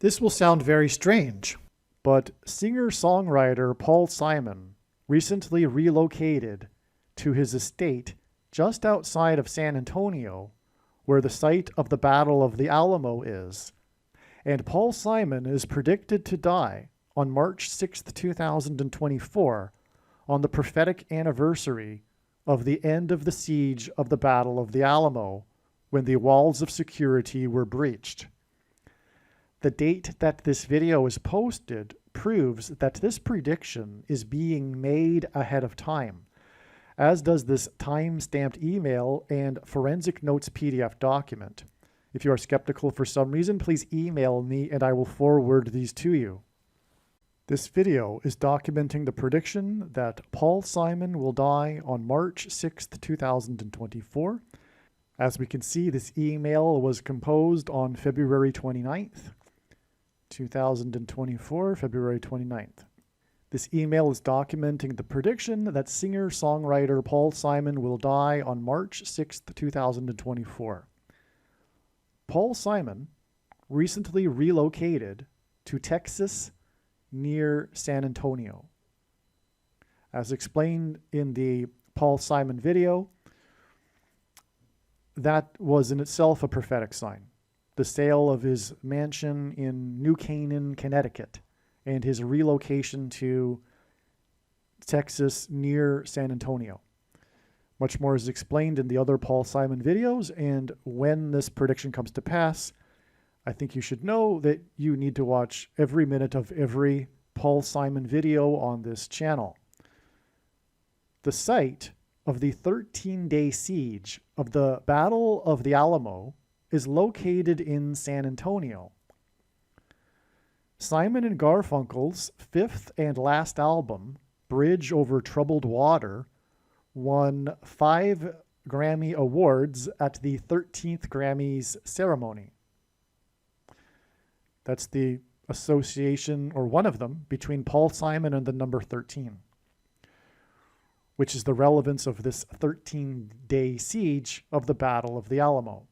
This will sound very strange, but singer-songwriter Paul Simon recently relocated to his estate just outside of San Antonio, where the site of the Battle of the Alamo is. And Paul Simon is predicted to die on March 6th, 2024, on the prophetic anniversary of the end of the siege of the Battle of the Alamo, when the walls of security were breached. The date that this video is posted proves that this prediction is being made ahead of time, as does this time-stamped email and forensic notes PDF document. If you are skeptical for some reason, please email me and I will forward these to you. This video is documenting the prediction that Paul Simon will die on March 6th, 2024. As we can see, this email was composed on February 29th, 2024, February 29th. This email is documenting the prediction that singer-songwriter Paul Simon will die on March 6th, 2024. Paul Simon recently relocated to Texas near San Antonio. As explained in the Paul Simon video, that was in itself a prophetic sign. The sale of his mansion in New Canaan, Connecticut, and his relocation to Texas near San Antonio. Much more is explained in the other Paul Simon videos, and when this prediction comes to pass, I think you should know that you need to watch every minute of every Paul Simon video on this channel. The site of the 13-day siege of the Battle of the Alamo is located in San Antonio. Simon and Garfunkel's fifth and last album, Bridge Over Troubled Water, won 5 Grammy Awards at the 13th Grammys ceremony. That's the association, or one of them, between Paul Simon and the number 13, which is the relevance of this 13-day siege of the Battle of the Alamo.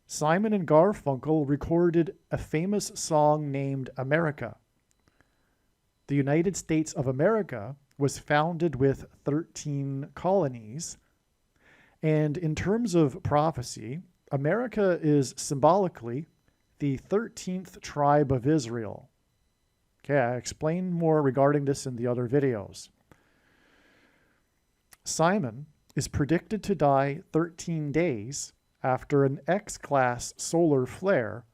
Simon and Garfunkel recorded a famous song named America. The United States of America was founded with 13 colonies, and in terms of prophecy, America is symbolically the 13th tribe of Israel. Okay, I explained more regarding this in the other videos. Simon is predicted to die 13 days after an X-class solar flare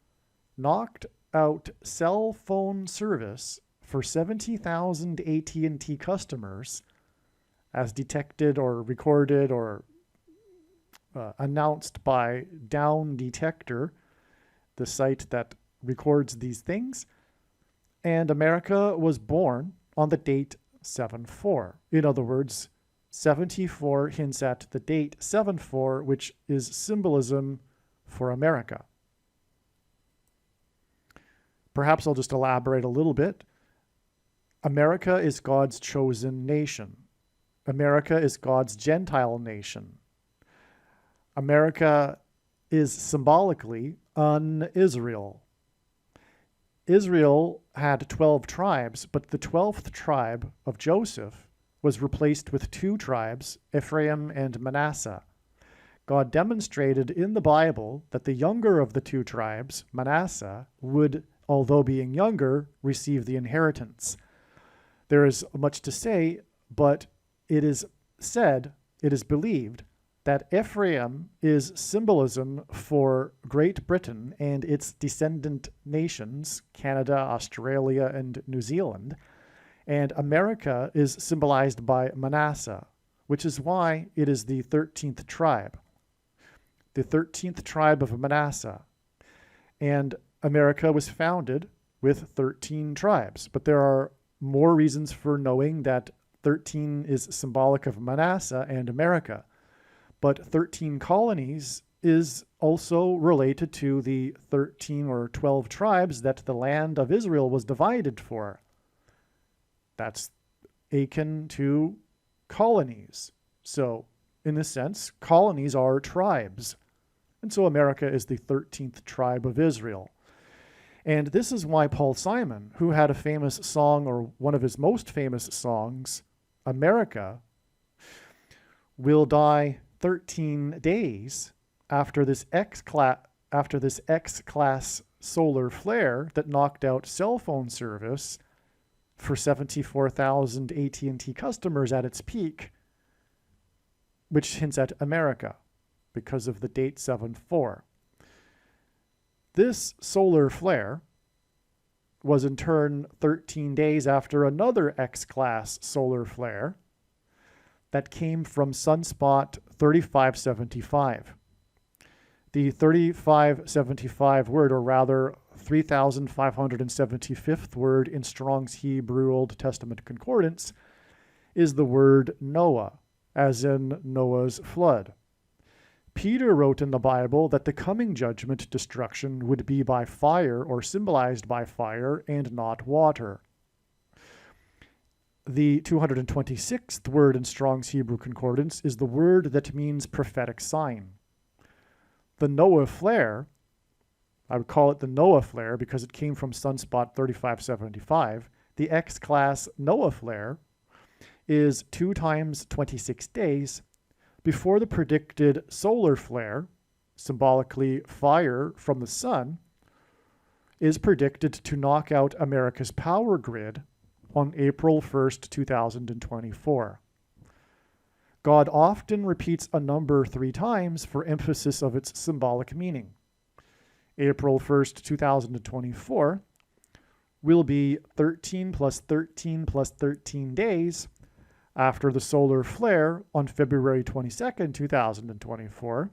knocked out cell phone service for 70,000 AT&T customers, as detected or recorded or announced by Down Detector, the site that records these things. And America was born on the date 7/4. In other words, 74 hints at the date 7/4, which is symbolism for America. Perhaps I'll just elaborate a little bit. America is God's chosen nation. America is God's Gentile nation. America is symbolically un-Israel. Israel had 12 tribes, but the 12th tribe of Joseph was replaced with 2 tribes, Ephraim and Manasseh. God demonstrated in the Bible that the younger of the 2 tribes, Manasseh, would, although being younger, receive the inheritance. There is much to say, but it is said, it is believed, that Ephraim is symbolism for Great Britain and its descendant nations, Canada, Australia, and New Zealand, and America is symbolized by Manasseh, which is why it is the 13th tribe. The 13th tribe of Manasseh. And America was founded with 13 tribes, but there are more reasons for knowing that 13 is symbolic of Manasseh and America. But 13 colonies is also related to the 13 or 12 tribes that the land of Israel was divided for. That's akin to colonies. So, in a sense, colonies are tribes. And so America is the 13th tribe of Israel. And this is why Paul Simon, who had a famous song, or one of his most famous songs, America, will die 13 days after this X-class solar flare that knocked out cell phone service for 74,000 AT&T customers at its peak, which hints at America because of the date 7/4. This solar flare was in turn 13 days after another X-class solar flare that came from sunspot 3575. The 3575 word, or rather 3575th word in Strong's Hebrew Old Testament Concordance, is the word Noah, as in Noah's flood. Peter wrote in the Bible that the coming judgment destruction would be by fire, or symbolized by fire, and not water. The 226th word in Strong's Hebrew Concordance is the word that means prophetic sign. The Noah flare, I would call it the Noah flare because it came from sunspot 3575. The X-class Noah flare is 2 times 26 days before the predicted solar flare, symbolically fire from the sun, is predicted to knock out America's power grid on April 1st, 2024. God often repeats a number 3 times for emphasis of its symbolic meaning. April 1st, 2024 will be 13 plus 13 plus 13 days after the solar flare on February 22nd, 2024.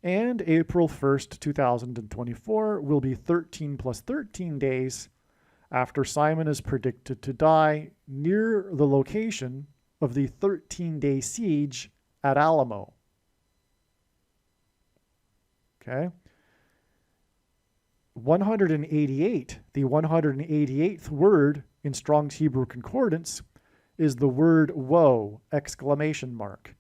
And April 1st, 2024 will be 13 plus 13 days after Simon is predicted to die near the location of the 13-day siege at Alamo. Okay. 188, the 188th word in Strong's Hebrew Concordance is the word woe, exclamation mark,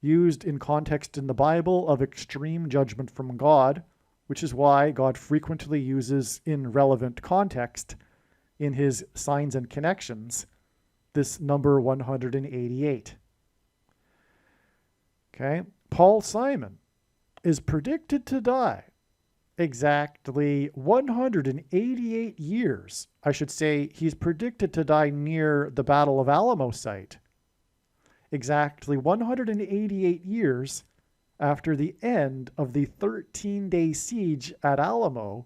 used in context in the Bible of extreme judgment from God, which is why God frequently uses in relevant context in his signs and connections this number 188. Okay, Paul Simon is predicted to die exactly 188 years. I should say he's predicted to die near the Battle of Alamo site. Exactly 188 years after the end of the 13-day siege at Alamo,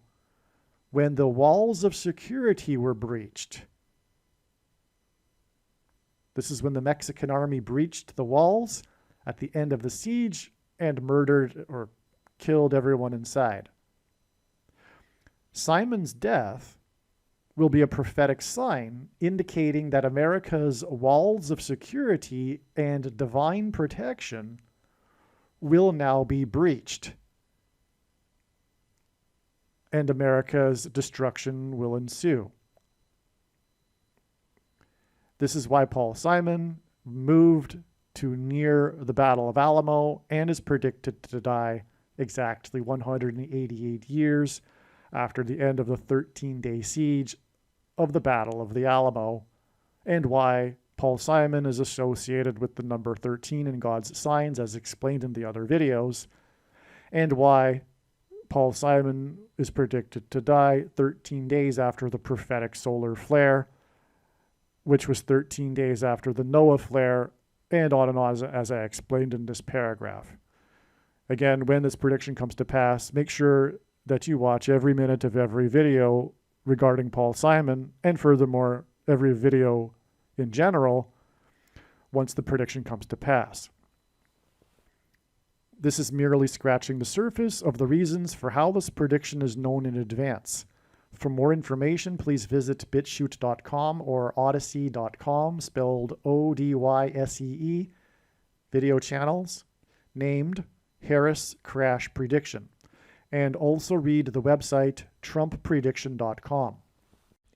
when the walls of security were breached. This is when the Mexican army breached the walls at the end of the siege and murdered or killed everyone inside. Simon's death will be a prophetic sign indicating that America's walls of security and divine protection will now be breached, and America's destruction will ensue. This is why Paul Simon moved to near the Battle of Alamo and is predicted to die exactly 188 years after the end of the 13-day siege of the Battle of the Alamo, and why Paul Simon is associated with the number 13 in God's signs, as explained in the other videos, and why Paul Simon is predicted to die 13 days after the prophetic solar flare, which was 13 days after the Noah flare, and on as I explained in this paragraph. Again, when this prediction comes to pass, make sure that you watch every minute of every video regarding Paul Simon, and furthermore, every video in general, once the prediction comes to pass. This is merely scratching the surface of the reasons for how this prediction is known in advance. For more information, please visit bitshoot.com or odyssey.com, spelled O-D-Y-S-E-E, video channels named Harris Crash Prediction, and also read the website trumpprediction.com.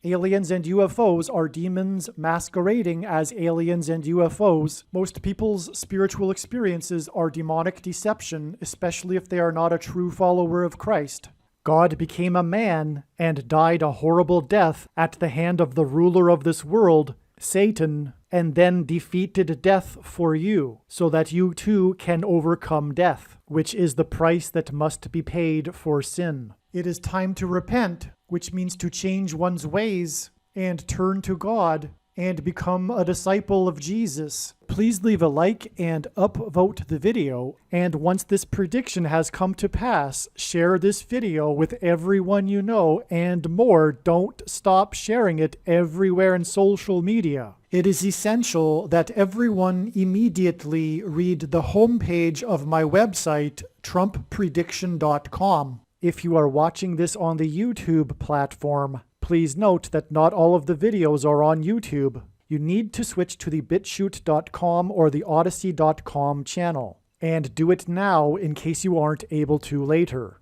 Aliens and UFOs are demons masquerading as aliens and UFOs. Most people's spiritual experiences are demonic deception, especially if they are not a true follower of Christ. God became a man and died a horrible death at the hand of the ruler of this world, Satan, and then defeated death for you, so that you too can overcome death, which is the price that must be paid for sin. It is time to repent, which means to change one's ways and turn to God and become a disciple of Jesus. Please leave a like and upvote the video. And once this prediction has come to pass, share this video with everyone you know, and more. Don't stop sharing it everywhere in social media. It is essential that everyone immediately read the homepage of my website, TrumpPrediction.com. If you are watching this on the YouTube platform, please note that not all of the videos are on YouTube. You need to switch to the BitChute.com or the Odyssey.com channel. And do it now in case you aren't able to later.